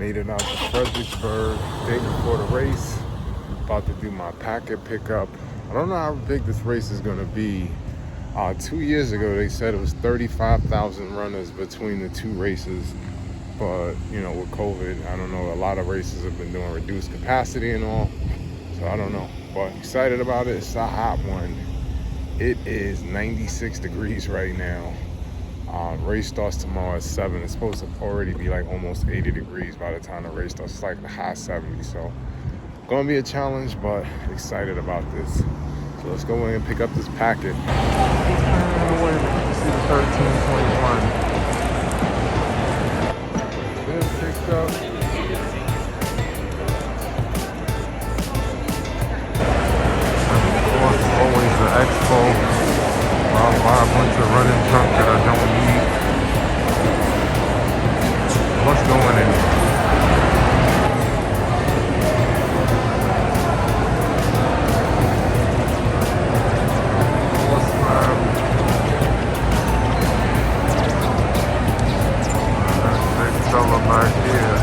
Made it out to Fredericksburg day before the race. About to do my packet pickup. I don't know how big this race is going to be. 2 years ago, they said it was 35,000 runners between the two races. But, you know, with COVID, I don't know. A lot of races have been doing reduced capacity and all. So I don't know. But excited about it. It's a hot one. It is 96 degrees right now. Race starts tomorrow at 7. It's supposed to already be like almost 80 degrees by the time the race starts. It's like the high 70s. So gonna be a challenge, but excited about this. So let's go in and pick up this packet. See the 1321. Been picked up. And of course, always the expo. I'll buy a bunch of running junk that I don't need. What's going in? Big fella back here.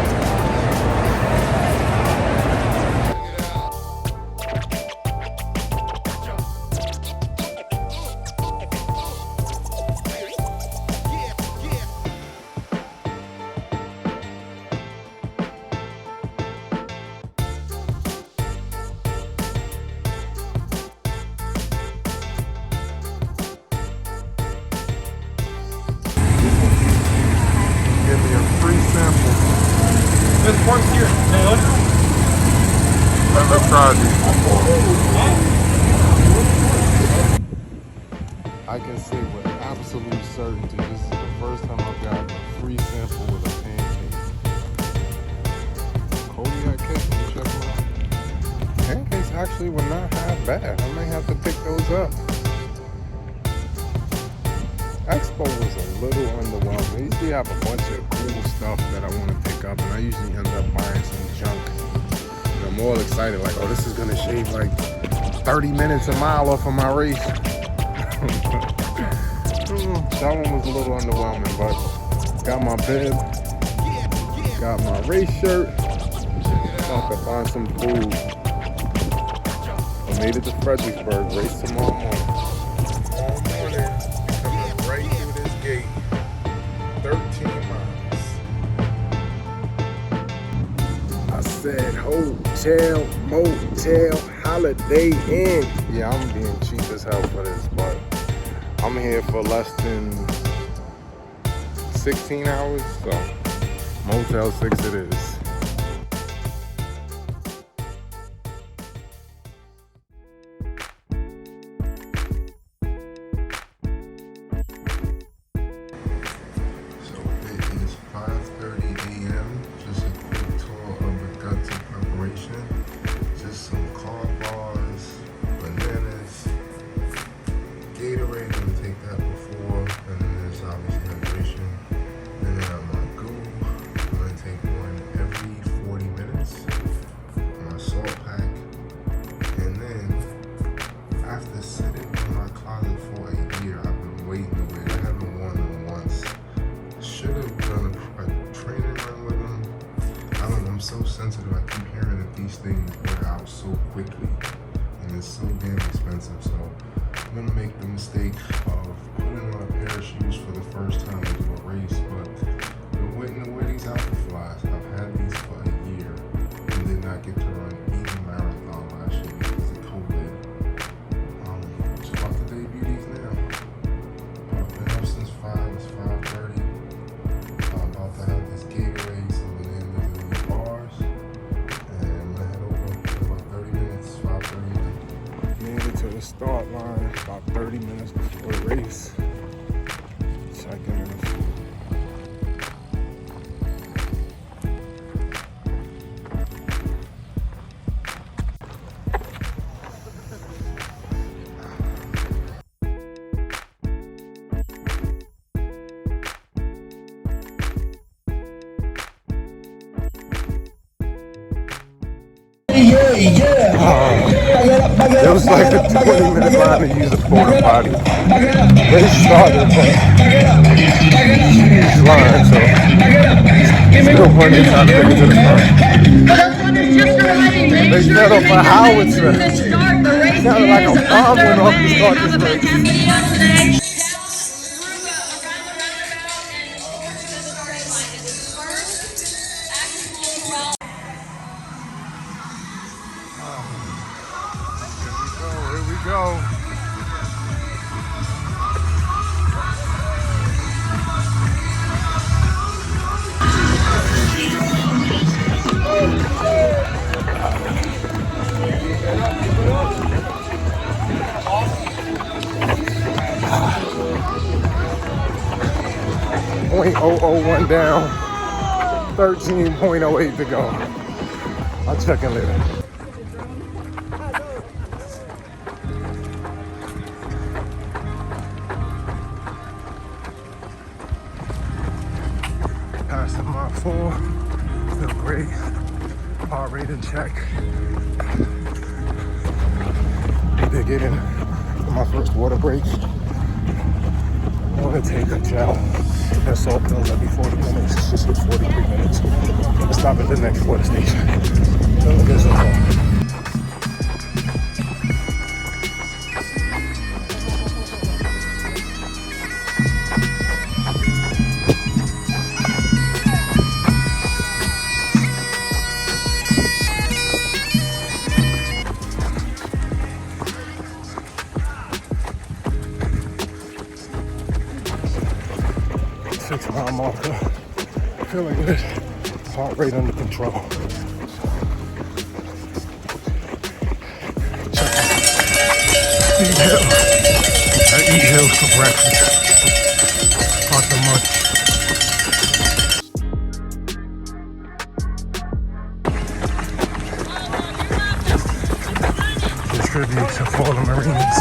Give me a free sample. There's pork here. Never tried these before. I can say with absolute certainty, this is the first time I've gotten a free sample with a pancake. Kodiak cake, can you check them out? Pancakes actually were not half bad. I may have to pick those up. Expo was a little underwhelming. They usually have a bunch of cool stuff that I want to pick up, and I usually end up buying some junk. And I'm all excited, like, oh, this is gonna shave like 30 minutes a mile off of my race. That one was a little underwhelming, but got my bib, got my race shirt, about to find some food. I made it to Fredericksburg, race tomorrow morning. Right through this gate, 13 miles. I said hotel, motel, Holiday Inn. Yeah, I'm being cheap as hell for this, but I'm here for less than 16 hours, so Motel 6 it is. So sensitive. I keep hearing that these things wear out so quickly and it's so damn expensive. So I'm gonna make the mistake of putting on a pair of shoes for the first time to do a race, but I'm waiting to wear these Alpha Flies. I've had these for a year and did not get to run even marathon last year because of COVID. Just about to debut these now. I've been up since 5, it's 5:30. I'm about to have this Gatorade, so we're in the bars, and I'm gonna head over in about 30 minutes, 5:30. Made it to the start line about 30 minutes before the race. Checking in the food. It was like a 20-minute line to use a porta potty. They started, but line, so still plenty of time to make it to the front. They set up a howitzer. It sounded like a bomb went off to start this race. Here we go. .001 down, 13.08 to go. I'll check in later. Passing my 4, feel great. Heart rate in check. Need to get in for my first water break. I want to take a gel. That salt pills every 40 minutes. It's just 43 minutes. I'll stop at the next water station. Feeling good so far. 6-mile marker. Feeling good. Heart rate under control. I eat hills for breakfast. Not so much. This tribute to fallen Marines.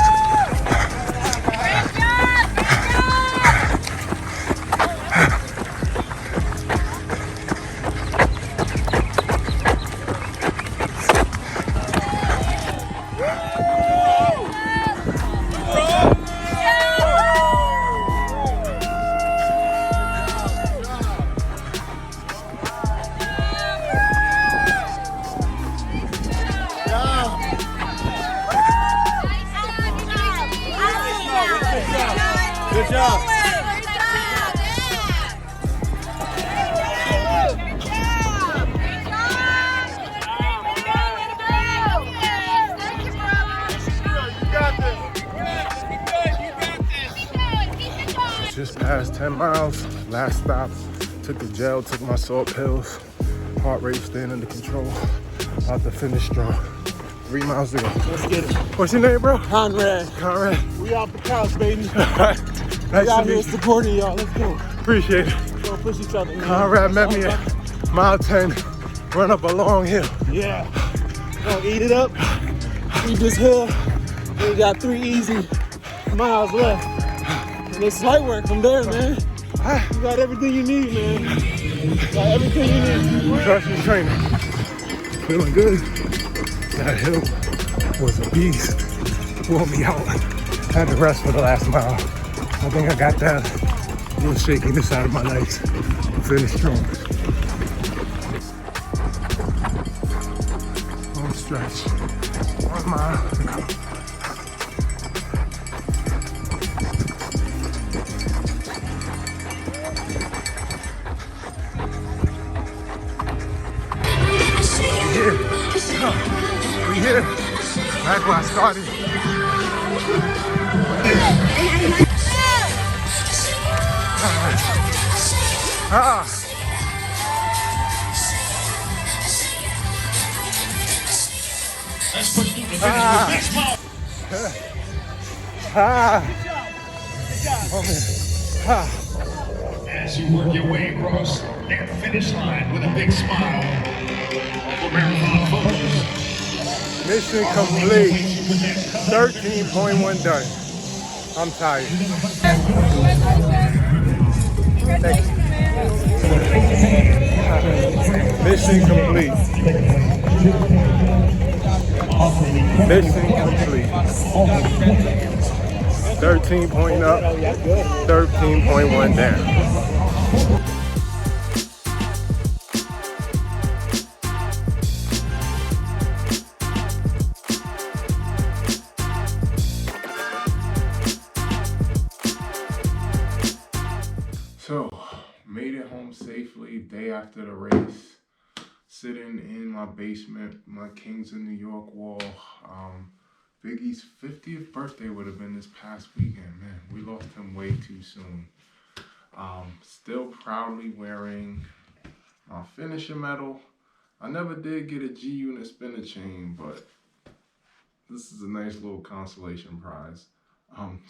Good job. Just past 10 miles, last stop, took the gel, took my salt pills, heart rate staying under control, about to finish strong. 3 miles to go. Let's get it. What's your name, bro? Conrad. Conrad. We off the couch, baby. Nice We out to here meet you. supporting y'all. Let's go. Appreciate it. Go push each other. Man. Conrad met me at mile 10, run up a long hill. Yeah. Gonna eat it up. Eat this hill. We got 3 easy miles left. And it's light work from there, man. You got everything you need, man. You got everything you need. Trust your trainer. Feeling good. That hill was a beast. Wore me out. Had to rest for the last mile. I think I got that. A little shakiness out of my legs. Finished strong. Long stretch. 1 mile to go. We here. Back where I started. As you work your way across that finish line with a big smile for marathon photos. Mission complete. 13.1 done. I'm tired. Thank you. Mission complete. Mission complete. 13 point up, 13.1 down. So, made it home safely day after the race. Sitting in my basement, my Kings of New York wall. Biggie's 50th birthday would have been this past weekend. Man, we lost him way too soon. Still proudly wearing my finisher medal. I never did get a G-Unit spinner chain, but this is a nice little consolation prize.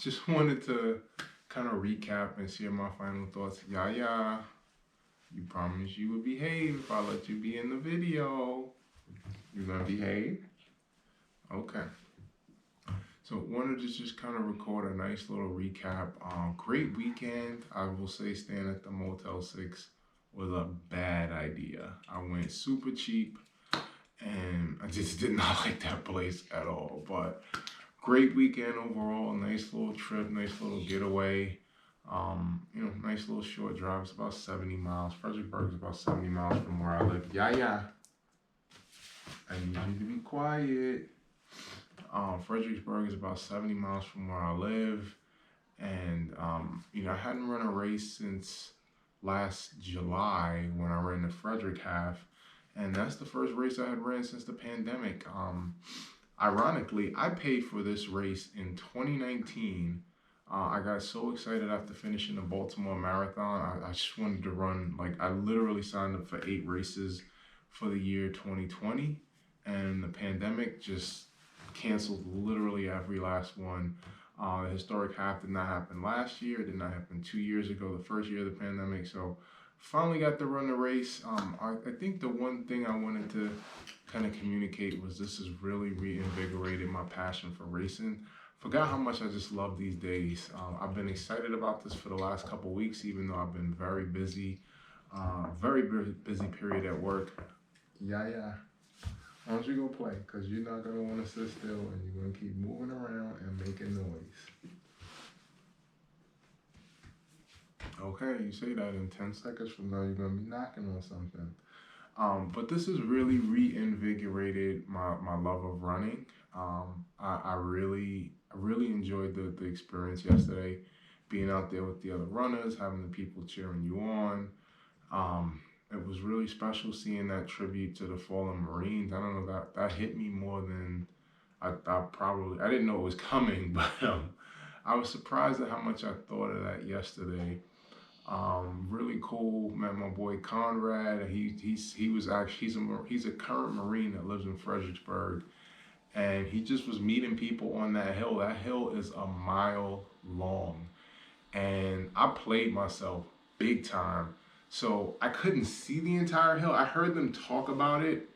Just wanted to kind of recap and share my final thoughts. Yeah, you promised you would behave if I let you be in the video. You gonna behave? Okay. So wanted to just kind of record a nice little recap. Great weekend. I will say staying at the Motel 6 was a bad idea. I went super cheap and I just did not like that place at all. But great weekend overall, nice little trip, nice little getaway. Nice little short drive. It's about 70 miles. Fredericksburg is about 70 miles from where I live. Yeah. I need you to be quiet. Fredericksburg is about 70 miles from where I live. And, I hadn't run a race since last July when I ran the Frederick half. And that's the first race I had ran since the pandemic. Ironically, I paid for this race in 2019. I got so excited after finishing the Baltimore Marathon. I just wanted to run, I literally signed up for 8 races for the year 2020. And the pandemic just canceled literally every last one. The historic half did not happen last year. It did not happen 2 years ago, the first year of the pandemic. So finally got to run the race. I think the one thing I wanted to kind of communicate was this has really reinvigorated my passion for racing. Forgot how much I just love these days. I've been excited about this for the last couple weeks, even though I've been very busy, very busy period at work. Yeah. Why don't you go play? Because you're not going to want to sit still and you're going to keep moving around and making noise. Okay, you say that in 10 seconds from now, you're going to be knocking on something. But this has really reinvigorated my love of running. I really enjoyed the experience yesterday, being out there with the other runners, having the people cheering you on. It was really special seeing that tribute to the fallen Marines. I don't know, that hit me more than I didn't know it was coming, but I was surprised at how much I thought of that yesterday. Really cool. Met my boy Conrad. He's a current Marine that lives in Fredericksburg, and he just was meeting people on that hill. That hill is a mile long, and I played myself big time. So I couldn't see the entire hill. I heard them talk about it,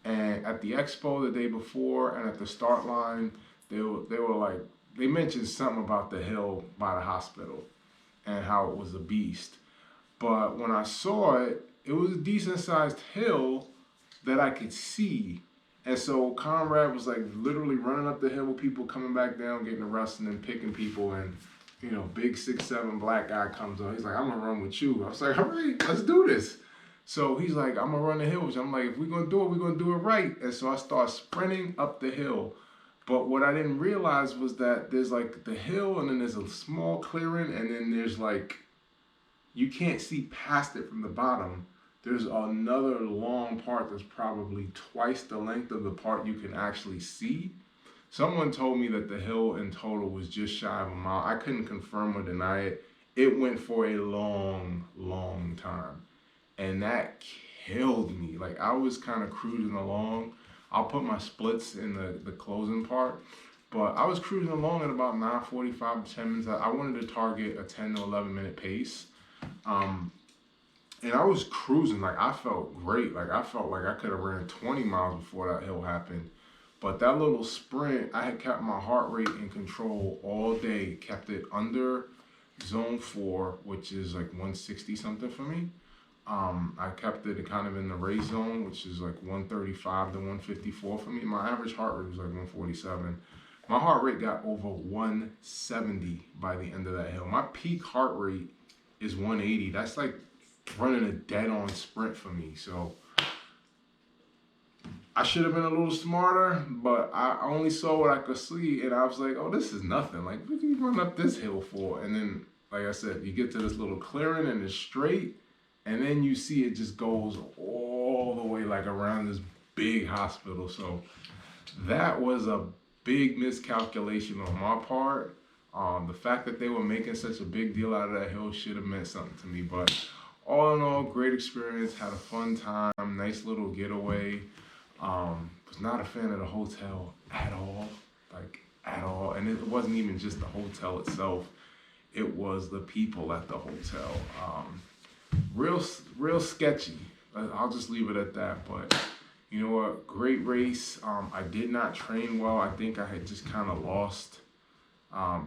and at the expo the day before and at the start line, they mentioned something about the hill by the hospital and how it was a beast. But when I saw it, it was a decent sized hill that I could see. And so Conrad was literally running up the hill with people coming back down, getting arrested and picking people, and big 6'7" black guy comes up. He's like, I'm gonna run with you. I was like, all right, let's do this. So he's like, I'm gonna run the hill. I'm like, if we're gonna do it, we're gonna do it right. And so I start sprinting up the hill. But what I didn't realize was that there's the hill, and then there's a small clearing, and then there's you can't see past it from the bottom. There's another long part that's probably twice the length of the part you can actually see. Someone told me that the hill in total was just shy of a mile. I couldn't confirm or deny it. It went for a long, long time. And that killed me. I was kind of cruising along. I'll put my splits in the closing part. But I was cruising along at about 9:45 to 10 minutes. I wanted to target a 10 to 11 minute pace. And I was cruising. I felt great. I felt like I could have ran 20 miles before that hill happened. But that little sprint, I had kept my heart rate in control all day, kept it under zone 4, which is 160 something for me. I kept it kind of in the race zone, which is 135 to 154 for me. My average heart rate was 147. My heart rate got over 170 by the end of that hill. My peak heart rate is 180. That's like running a dead-on sprint for me. So I should have been a little smarter, but I only saw what I could see, and I was like, oh, this is nothing. Like, what can you run up this hill for? And then, like I said, you get to this little clearing and it's straight, and then you see it just goes all the way like around this big hospital. So that was a big miscalculation on my part. The fact that they were making such a big deal out of that hill should have meant something to me. But all in all, great experience. Had a fun time. Nice little getaway. Was not a fan of the hotel at all. Like, at all. And it wasn't even just the hotel itself. It was the people at the hotel. Real sketchy. I'll just leave it at that. But you know what? Great race. I did not train well. I think I had just kind of lost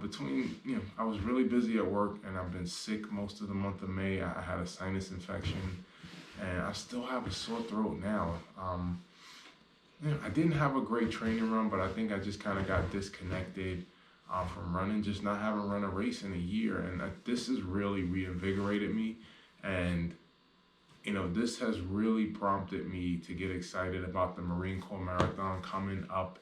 between, I was really busy at work and I've been sick most of the month of May. I had a sinus infection and I still have a sore throat now. I didn't have a great training run, but I think I just kind of got disconnected from running, just not having run a race in a year. And this has really reinvigorated me. And this has really prompted me to get excited about the Marine Corps Marathon coming up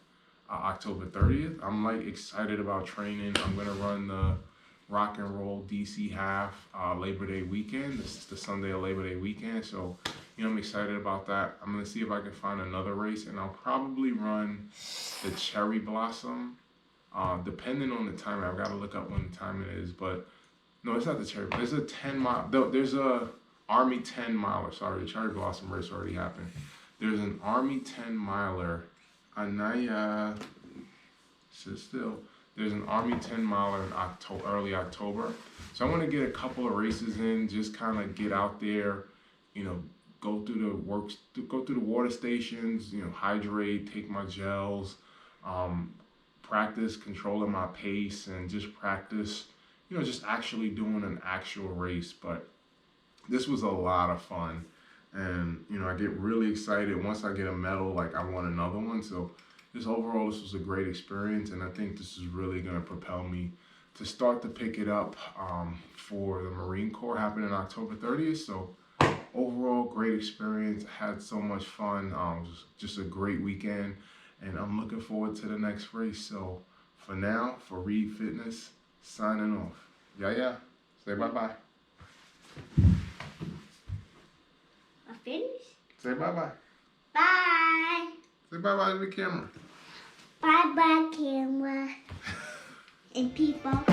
October 30th. I'm like excited about training. I'm gonna run the Rock and Roll DC half Labor Day weekend. This is the Sunday of Labor Day weekend. So, I'm excited about that. I'm gonna see if I can find another race, and I'll probably run the Cherry Blossom, depending on the time. I've got to look up when the time it is, but no, it's not the Cherry. There's a 10-mile. There's a Army 10-miler. Sorry, the Cherry Blossom race already happened. There's an Army 10-miler. Sit still. There's an Army 10-miler in early October. So I want to get a couple of races in, just kind of get out there, go through the water stations, hydrate, take my gels, practice controlling my pace, and just practice, just actually doing an actual race. But this was a lot of fun. And, I get really excited. Once I get a medal, like I want another one. So this was a great experience. And I think this is really going to propel me to start to pick it up for the Marine Corps happening October 30th. So overall, great experience. Had so much fun. It was just a great weekend. And I'm looking forward to the next race. So for now, for Reed Fitness, signing off. Yeah. Say bye-bye. I finished? Say bye-bye. Bye. Say bye-bye to the camera. Bye-bye, camera. And people.